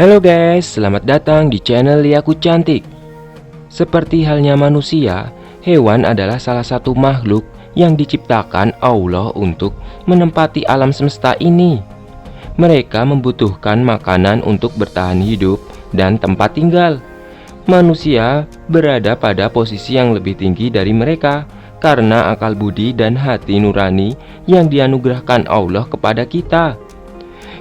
Halo guys, selamat datang di channel Liaku Cantik. Seperti halnya manusia, hewan adalah salah satu makhluk yang diciptakan Allah untuk menempati alam semesta ini. Mereka membutuhkan makanan untuk bertahan hidup dan tempat tinggal. Manusia berada pada posisi yang lebih tinggi dari mereka karena akal budi dan hati nurani yang dianugerahkan Allah kepada kita.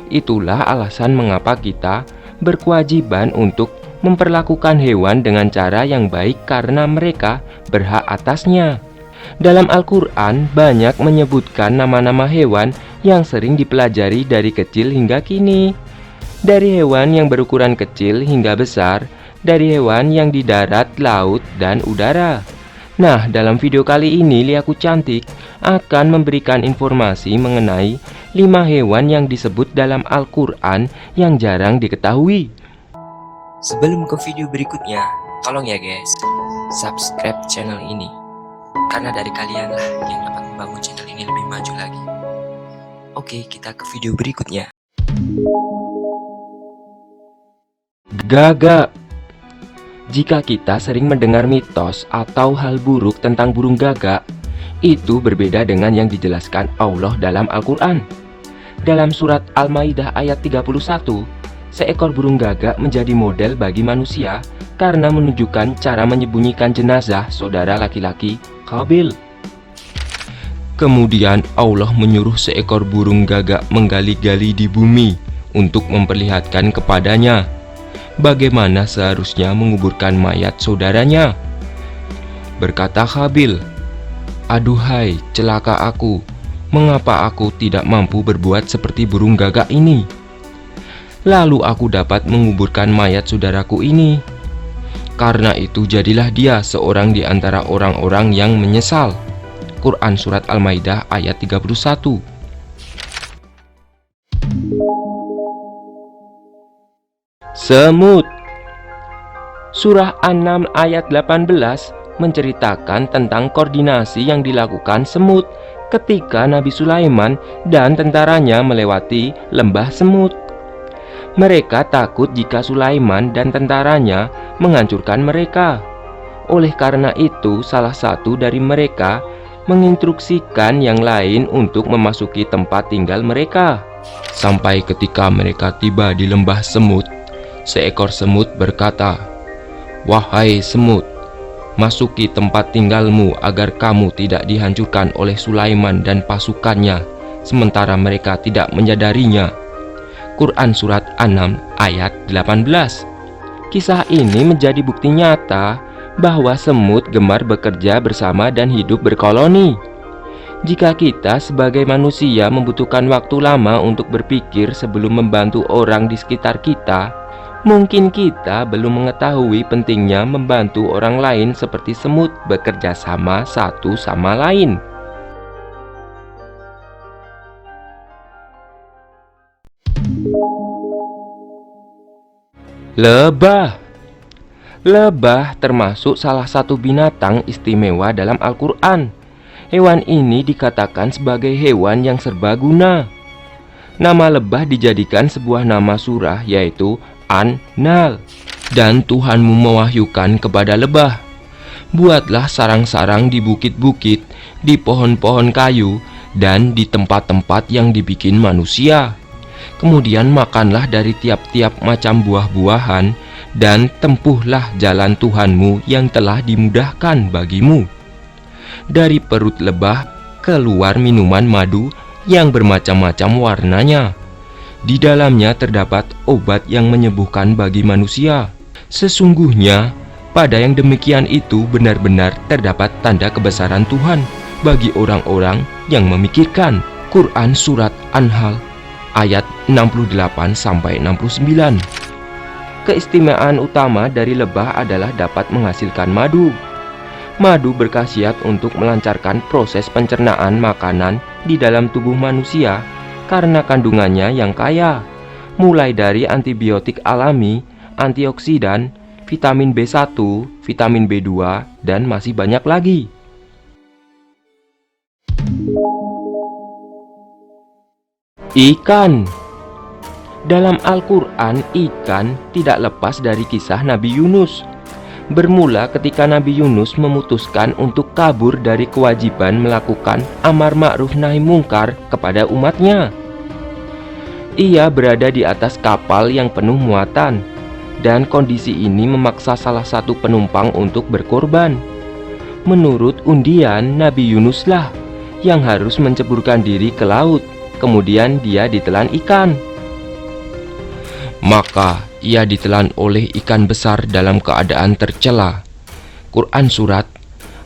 Itulah alasan mengapa kita berkewajiban untuk memperlakukan hewan dengan cara yang baik karena mereka berhak atasnya. Dalam Al-Quran banyak menyebutkan nama-nama hewan yang sering dipelajari dari kecil hingga kini. Dari hewan yang berukuran kecil hingga besar, dari hewan yang di darat, laut, dan udara. Nah, dalam video kali ini Liaku Cantik akan memberikan informasi mengenai 5 hewan yang disebut dalam Al-Quran yang jarang diketahui. Sebelum ke video berikutnya, tolong ya guys, subscribe channel ini. Karena dari kalianlah yang dapat membangun channel ini lebih maju lagi. Oke, kita ke video berikutnya. Gagak. Jika kita sering mendengar mitos atau hal buruk tentang burung gagak, itu berbeda dengan yang dijelaskan Allah dalam Al-Quran. Dalam surat Al-Maidah ayat 31, seekor burung gagak menjadi model bagi manusia karena menunjukkan cara menyembunyikan jenazah saudara laki-laki Qabil. Kemudian Allah menyuruh seekor burung gagak menggali-gali di bumi untuk memperlihatkan kepadanya bagaimana seharusnya menguburkan mayat saudaranya. Berkata Qabil, "Aduhai, celaka aku, mengapa aku tidak mampu berbuat seperti burung gagak ini? Lalu aku dapat menguburkan mayat saudaraku ini. Karena itu jadilah dia seorang di antara orang-orang yang menyesal." Quran Surat Al-Maidah ayat 31. Semut. Surah An-Naml ayat 18 menceritakan tentang koordinasi yang dilakukan semut ketika Nabi Sulaiman dan tentaranya melewati lembah semut. Mereka takut jika Sulaiman dan tentaranya menghancurkan mereka. Oleh karena itu, salah satu dari mereka menginstruksikan yang lain untuk memasuki tempat tinggal mereka. Sampai ketika mereka tiba di lembah semut, seekor semut berkata, "Wahai semut, masuki tempat tinggalmu agar kamu tidak dihancurkan oleh Sulaiman dan pasukannya, sementara mereka tidak menyadarinya." Quran Surat An-Naml ayat 18. Kisah ini menjadi bukti nyata bahwa semut gemar bekerja bersama dan hidup berkoloni. Jika kita sebagai manusia membutuhkan waktu lama untuk berpikir sebelum membantu orang di sekitar kita, mungkin kita belum mengetahui pentingnya membantu orang lain seperti semut bekerja sama satu sama lain. Lebah. Lebah termasuk salah satu binatang istimewa dalam Al-Quran. Hewan ini dikatakan sebagai hewan yang serbaguna. Nama lebah dijadikan sebuah nama surah, yaitu An-Naml. Dan Tuhanmu mewahyukan kepada lebah, "Buatlah sarang-sarang di bukit-bukit, di pohon-pohon kayu, dan di tempat-tempat yang dibikin manusia. Kemudian makanlah dari tiap-tiap macam buah-buahan, dan tempuhlah jalan Tuhanmu yang telah dimudahkan bagimu. Dari perut lebah keluar minuman madu yang bermacam-macam warnanya. Di dalamnya terdapat obat yang menyembuhkan bagi manusia. Sesungguhnya pada yang demikian itu benar-benar terdapat tanda kebesaran Tuhan bagi orang-orang yang memikirkan." Quran Surat An-Nahl ayat 68-69. Keistimewaan utama dari lebah adalah dapat menghasilkan madu. Madu berkhasiat untuk melancarkan proses pencernaan makanan di dalam tubuh manusia karena kandungannya yang kaya, mulai dari antibiotik alami, antioksidan, vitamin B1, vitamin B2, dan masih banyak lagi. Ikan. Dalam Al-Quran, ikan tidak lepas dari kisah Nabi Yunus. Bermula ketika Nabi Yunus memutuskan untuk kabur dari kewajiban melakukan amar ma'ruf nahi mungkar kepada umatnya. Ia berada di atas kapal yang penuh muatan, dan kondisi ini memaksa salah satu penumpang untuk berkorban. Menurut undian, Nabi Yunuslah yang harus menceburkan diri ke laut, kemudian dia ditelan ikan. Maka ia ditelan oleh ikan besar dalam keadaan tercela. Quran Surat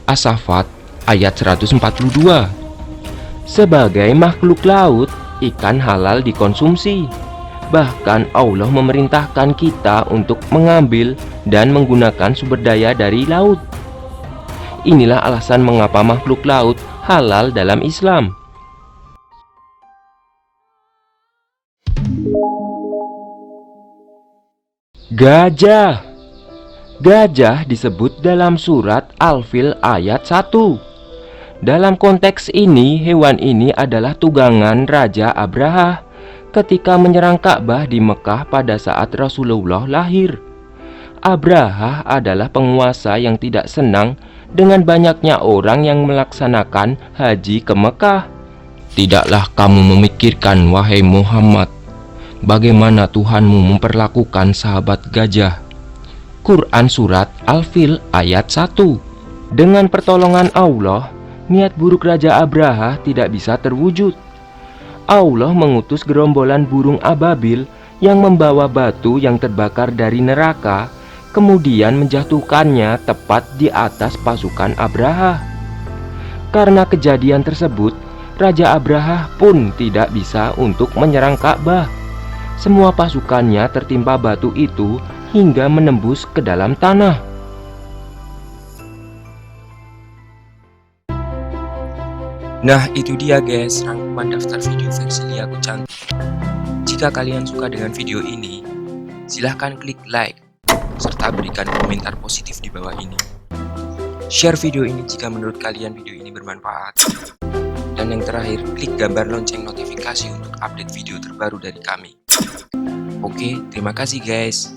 As-Saffat ayat 142. Sebagai makhluk laut, ikan halal dikonsumsi. Bahkan Allah memerintahkan kita untuk mengambil dan menggunakan sumber daya dari laut. Inilah alasan mengapa makhluk laut halal dalam Islam. Gajah. Gajah disebut dalam surat Al-Fil ayat 1. Dalam konteks ini, hewan ini adalah tunggangan Raja Abraha ketika menyerang Ka'bah di Mekah pada saat Rasulullah lahir. Abraha adalah penguasa yang tidak senang dengan banyaknya orang yang melaksanakan haji ke Mekah. Tidaklah kamu memikirkan, wahai Muhammad, bagaimana Tuhanmu memperlakukan sahabat gajah? Quran Surat Al-Fil ayat 1. Dengan pertolongan Allah, niat buruk Raja Abraha tidak bisa terwujud. Allah mengutus gerombolan burung ababil yang membawa batu yang terbakar dari neraka, kemudian menjatuhkannya tepat di atas pasukan Abraha. Karena kejadian tersebut, Raja Abraha pun tidak bisa untuk menyerang Ka'bah. Semua pasukannya tertimpa batu itu hingga menembus ke dalam tanah. Nah, itu dia guys, rangkuman daftar video versi Liaku Cantik. Jika kalian suka dengan video ini, silahkan klik like, serta berikan komentar positif di bawah ini. Share video ini jika menurut kalian video ini bermanfaat. Dan yang terakhir, klik gambar lonceng notifikasi untuk update video terbaru dari kami. Oke, terima kasih guys.